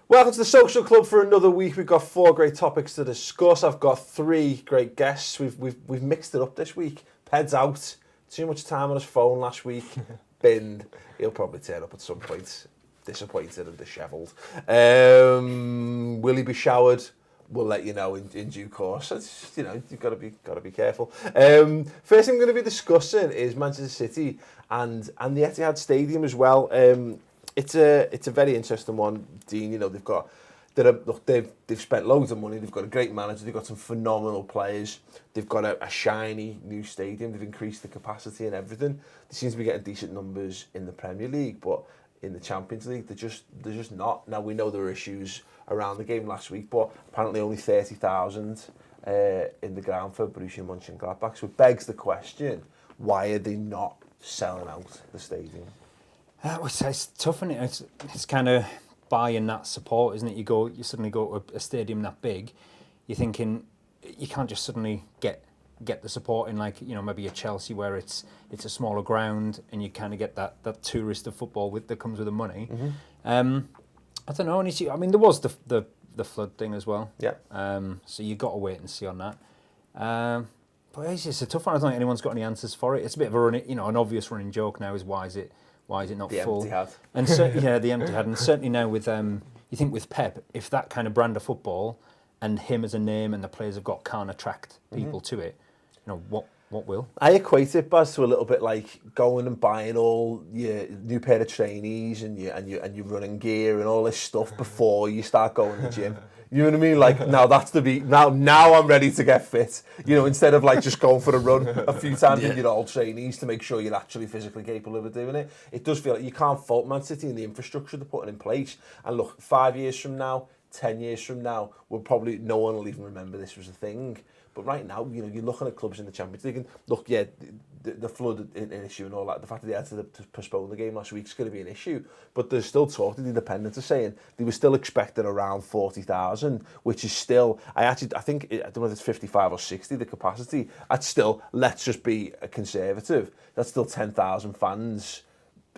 Welcome to the Social Club for another week. We've got 4 great topics to discuss. I've got 3 great guests. We've mixed it up this week. Ped's out. Too much time on his phone last week. Binned. He'll probably turn up at some point. Disappointed and dishevelled. Will he be showered? We'll let you know in due course. It's, you've got to be careful. First thing we're going to be discussing is Manchester City and the Etihad Stadium as well. It's a very interesting one, Dean. They've spent loads of money. They've got a great manager. They've got some phenomenal players. They've got a shiny new stadium. They've increased the capacity and everything. They seem to be getting decent numbers in the Premier League, but in the Champions League, they're just not. Now, we know there were issues around the game last week, but apparently only 30,000 in the ground for Borussia Mönchengladbach. So it begs the question, why are they not selling out the stadium? It's tough, isn't it? It's kind of buying that support, isn't it? You suddenly go to a stadium that big, you're thinking you can't just suddenly get the support in, like, maybe a Chelsea where it's a smaller ground and you kind of get that tourist of football that comes with the money. Mm-hmm. I don't know. I mean, there was the flood thing as well. Yeah. So you've got to wait and see on that. But it's a tough one. I don't think anyone's got any answers for it. It's a bit of an obvious running joke now is why is it not the full? Etihad. And the Etihad, and certainly now with you think with Pep, if that kind of brand of football and him as a name and the players have got can't attract people to it, what will? I equate it, Baz, to a little bit like going and buying all your new pair of trainees and your running gear and all this stuff before you start going to the gym. You know what I mean? Like, now I'm ready to get fit. Instead of like just going for a run a few times with your old trainees to make sure you're actually physically capable of doing it. It does feel like you can't fault Man City and the infrastructure they're putting in place. And look, 5 years from now, 10 years from now, no one will even remember this was a thing. But right now, you're looking at clubs in the Champions League and look, the flood an issue and all that. The fact that they had to postpone the game last week is going to be an issue. But there's still talk. The Independent are saying they were still expecting around 40,000, which is still. I think I don't know if it's 55 or 60 the capacity. That's still. Let's just be conservative. That's still 10,000 fans,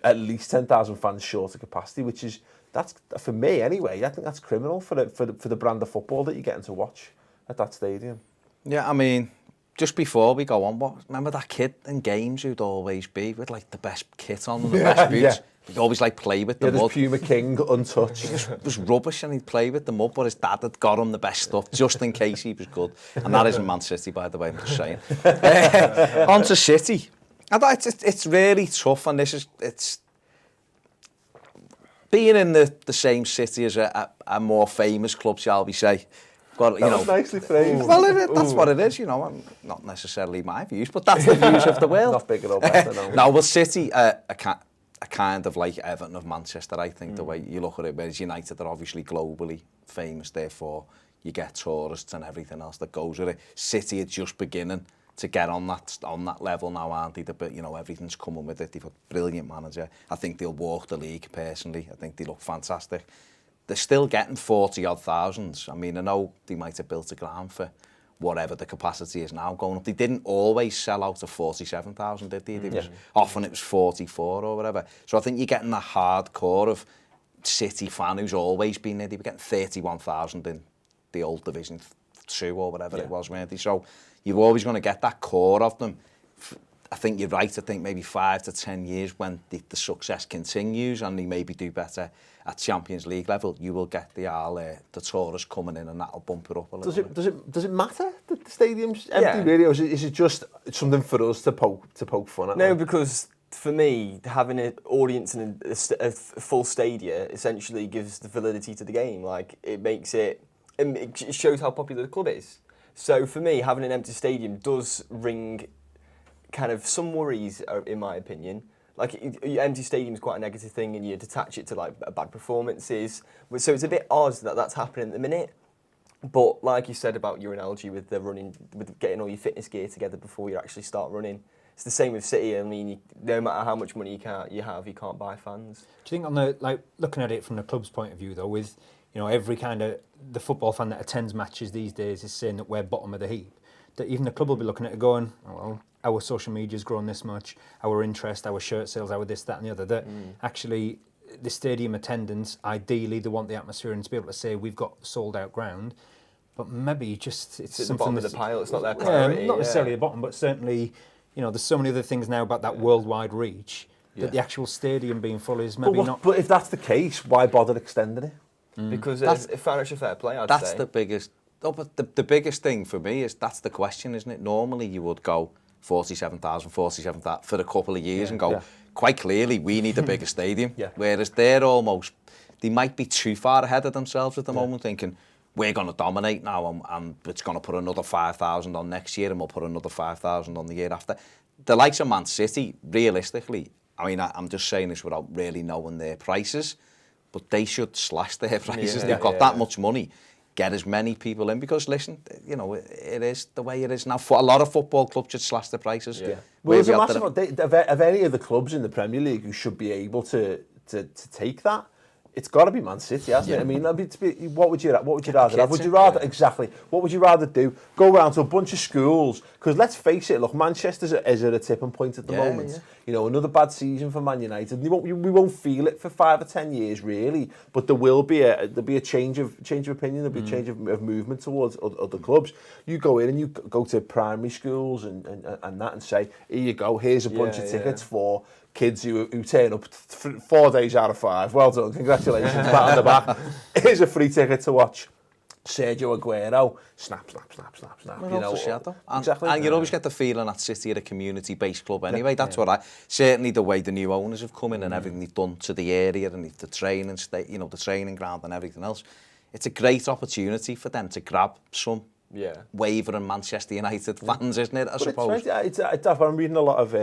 at least 10,000 fans short of capacity, which is that's for me anyway. I think that's criminal for the brand of football that you're getting to watch at that stadium. Yeah, I mean, just before we go on, remember that kid in games who'd always be with like the best kit on and the best boots? Yeah. He'd always like play with the mud. Puma King untouched. It was rubbish and he'd play with the mud, but his dad had got him the best stuff just in case he was good. And that isn't Man City, by the way, I'm just saying. On to City. It's really tough, and it's being in the same city as a more famous club, shall we say. That was nicely phrased. Well, that's what it is, not necessarily my views, but that's the views of the world. Not bigger or better, no. No, well, City are kind of like Everton of Manchester, I think, the way you look at it, whereas United are obviously globally famous, therefore you get tourists and everything else that goes with it. City are just beginning to get on that level now, aren't they? But everything's coming with it. They've got a brilliant manager. I think they'll walk the league, personally. I think they look fantastic. They're still getting 40-odd thousands. I mean, I know they might have built a ground for whatever the capacity is now going up. They didn't always sell out to 47,000, did they? Often it was 44 or whatever. So I think you're getting the hardcore of City fan who's always been there. They were getting 31,000 in the old Division 2 or whatever it was, weren't they? So you're always going to get that core of them. I think you're right. I think maybe 5 to 10 years when the success continues and they maybe do better at Champions League level, you will get the tourists coming in and that'll bump it up a little bit. Does it matter that the stadium's empty, really, or is it just something for us to poke fun at? No, because for me, having an audience in a full stadia essentially gives the validity to the game. Like, it shows how popular the club is. So for me, having an empty stadium does ring kind of some worries, in my opinion. Like, empty stadium is quite a negative thing, and you detach it to like bad performances. So it's a bit odd that that's happening at the minute. But like you said about your analogy with the running, with getting all your fitness gear together before you actually start running, it's the same with City. I mean, no matter how much money you can't buy fans. Do you think on looking at it from the club's point of view though, with every kind of the football fan that attends matches these days is saying that we're bottom of the heap, that even the club will be looking at it going, oh, well, our social media's grown this much, our interest, our shirt sales, our this, that and the other, that actually the stadium attendance, ideally they want the atmosphere and to be able to say we've got sold out ground, but maybe just it's at the something bottom of the that's- pile. It's not their priority. not necessarily the bottom, but certainly, there's so many other things now about that worldwide reach that the actual stadium being full is maybe not. But if that's the case, why bother extending it? Because it's financial fair play, I'd That's say. the biggest. Oh, but the biggest thing for me is that's the question, isn't it? Normally you would go 47,000 for a couple of years and go, quite clearly, we need a bigger stadium. Yeah. Whereas they might be too far ahead of themselves at the moment, thinking, we're going to dominate now and it's going to put another 5,000 on next year and we'll put another 5,000 on the year after. The likes of Man City, realistically, I mean, I'm just saying this without really knowing their prices, but they should slash their prices. They've got that much money. Get as many people in because, listen, it is the way it is now. A lot of football clubs should slash the prices. Yeah. Well, there's a massive of any of the clubs in the Premier League who should be able to take that. It's got to be Man City, hasn't it? I mean, what would you rather have? Would you rather exactly? What would you rather do? Go around to a bunch of schools? Because let's face it, look, Manchester is at a tipping point at the moment. Yeah. Another bad season for Man United. We won't feel it for 5 or 10 years, really. But there will be a change of opinion. There'll be a change of movement towards other clubs. You go in and you go to primary schools and that and say, here you go. Here's a bunch of tickets for kids who turn up 4 days out of 5. Well done, congratulations, pat on the back. Here's a free ticket to watch Sergio Aguero. Snap. Exactly. And you always get the feeling that City are a community-based club anyway. That's what certainly the way the new owners have come in and everything they've done to the area and the training the training ground and everything else. It's a great opportunity for them to grab some wavering Manchester United fans, isn't it? I suppose. I'm reading a lot of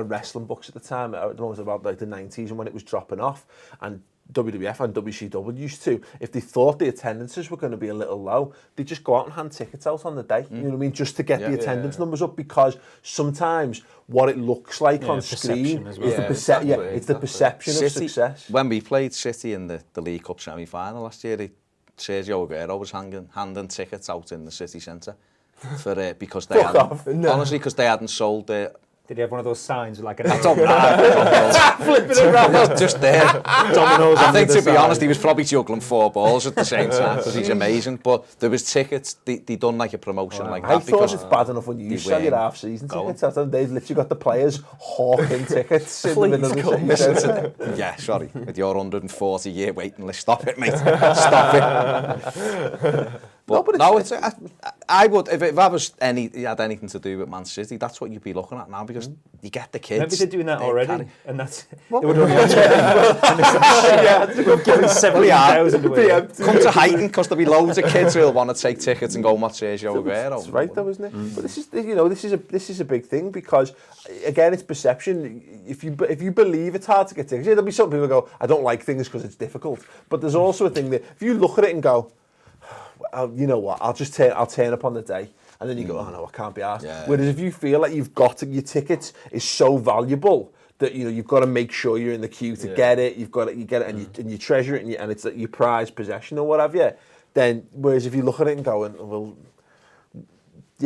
wrestling books at the time. I don't know, it was about like the 90s and when it was dropping off, and WWF and WCW used to, if they thought the attendances were going to be a little low, they'd just go out and hand tickets out on the day. You know what I mean? Just to get the attendance numbers up, because sometimes what it looks like on screen is the perception of success. When we played City in the League Cup semi-final last year, Sergio Aguero was handing tickets out in the city centre because they because they hadn't sold their. Did he have one of those signs with like an I don't know. Flipping it around. Just there. Dominoes. I think, to be honest, he was probably juggling 4 balls at the same time because he's amazing. But there was tickets. They done like a promotion like that. I thought it's bad enough when you sell your half-season tickets. They've literally got the players hawking tickets in the middle of the season. Yeah, sorry. With your 140-year waiting list. Stop it, mate. Stop it. But I would, if it had anything to do with Man City, that's what you'd be looking at now, because you get the kids. Maybe they're doing that already, and that's they would only have given 70,000 away. Come to Highton, because there'll be loads of kids who'll want to take tickets and go and watch Sergio Aguero. That's right, though, isn't it? But this is a big thing, because again, it's perception. If you believe it's hard to get tickets, there'll be some people who go, I don't like things because it's difficult. But there's also a thing that if you look at it and go, you know what, I'll turn up on the day, and then you go, oh no, I can't be asked. Whereas if you feel like you've got your tickets is so valuable that you've got to make sure you're in the queue to get it. You get it, and you treasure it, and it's your prized possession or whatever. Then, whereas if you look at it and go, well,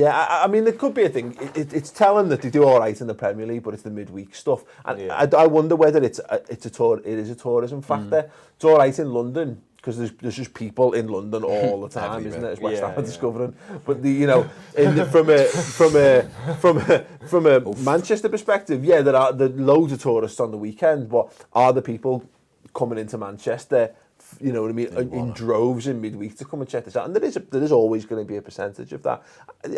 I mean, there could be a thing. It's telling that they do all right in the Premier League, but it's the midweek stuff. And I wonder whether it is a tourism factor. It's all right in London, because there's just people in London all the time, isn't it? As West Ham are discovering. But from a Manchester perspective, there are loads of tourists on the weekend. But are the people coming into Manchester, you know what I mean, in droves in midweek to come and check this out? And there is always going to be a percentage of that.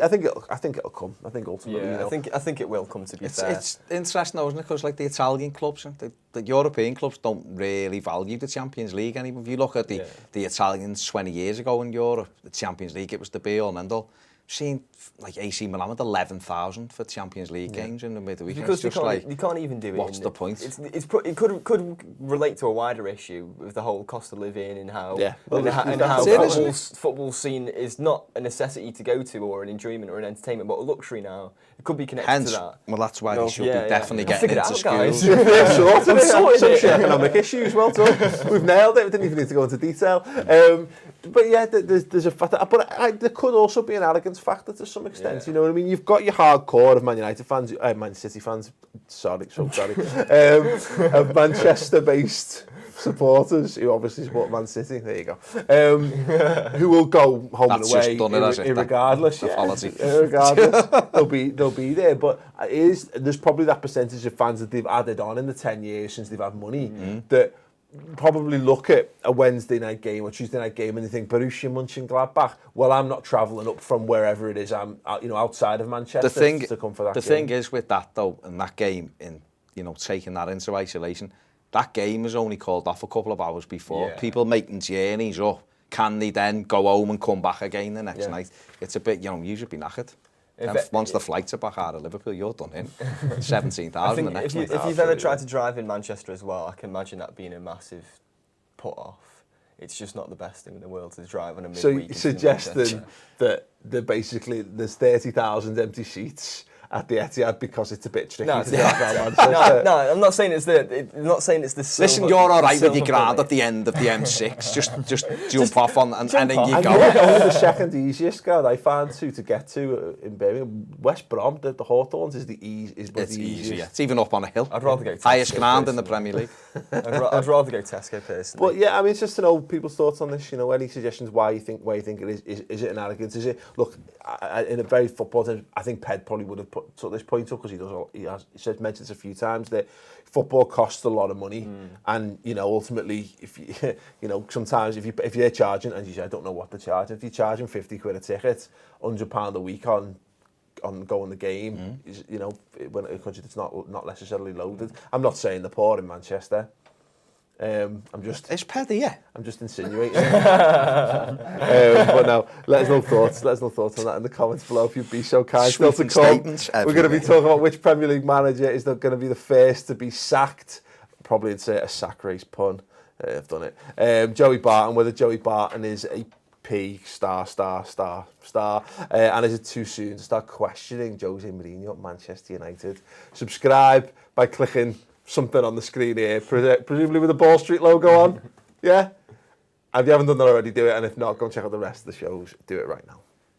I think it'll come. I think ultimately, I think it will come, to be fair. It's interesting, though, isn't it? Because like the Italian clubs, the European clubs don't really value the Champions League anymore. If you look at the Italians 20 years ago in Europe, the Champions League, it was the be-all and end-all. Seen like AC Milan with 11,000 for Champions League games in the midweek. Because you can't even do it. What's the point? It could relate to a wider issue with the whole cost of living and how football scene is not a necessity to go to or an enjoyment or an entertainment, but a luxury now. It could be connected to that. Well, that's why they should be definitely getting into schools. Some economic issues. Well done. We've nailed it. We didn't even need to go into detail. But yeah, there's a factor. But there could also be an arrogance factor to some extent. You know what I mean? You've got your hardcore of Man United fans, Man City fans. Sorry, of Manchester-based supporters who obviously support Man City. There you go. Who will go home That's and away just done it, has it? irregardless. Apology. Irregardless, they'll be there. But there's probably that percentage of fans that they've added on in the 10 years since they've had money that probably look at a Wednesday night game or Tuesday night game and they think Borussia Mönchengladbach. Well, I'm not travelling up from wherever it is. I'm outside of Manchester to come for that. The thing is with that though, and that game, in taking that into isolation, that game was only called off a couple of hours before. Yeah. People making journeys up, can they then go home and come back again the next night? It's a bit, you should be knackered. And once the flights are back out of Liverpool, you're done in. 17,000 the next night. If you've ever tried to drive in Manchester as well, I can imagine that being a massive put-off. It's just not the best thing in the world to drive on a midweek. So you're suggesting that basically there's 30,000 empty seats at the Etihad because it's a bit tricky to drive around Manchester? No, I'm not saying it's the Listen, you're all right with your ground at the end of the M6. Just jump off on and then you And go. only the second easiest ground I found to get to in Birmingham. West Brom, the Hawthorns is the easiest. It's easier. It's even up on a hill. I'd rather go Tesco highest ground in the personally. Premier League. I'd rather go Tesco personally. But yeah, I mean, it's just to know people's thoughts on this. Any suggestions why you think it is? Is it an arrogance? Is it? Look, in a very football term, I think Ped probably would have took this point up because he mentions a few times that football costs a lot of money, and ultimately, if sometimes if you're charging, and you say I don't know what they're charging, if you're charging £50 a ticket, £100 a week on going the game, when a country that's not necessarily loaded. I'm not saying they're poor in Manchester. It's petty, yeah. I'm just insinuating. But no, let us know thoughts on that in the comments below if you'd be so kind. Still to come, we're going to be talking about which Premier League manager is going to be the first to be sacked. Probably insert a sack race pun. I've done it. Joey Barton, whether Joey Barton is a P star, and is it too soon to start questioning Jose Mourinho at Manchester United? Subscribe by clicking something on the screen here, presumably with the Ball Street logo on. Yeah? And if you haven't done that already, do it. And if not, go and check out the rest of the shows. Do it right now.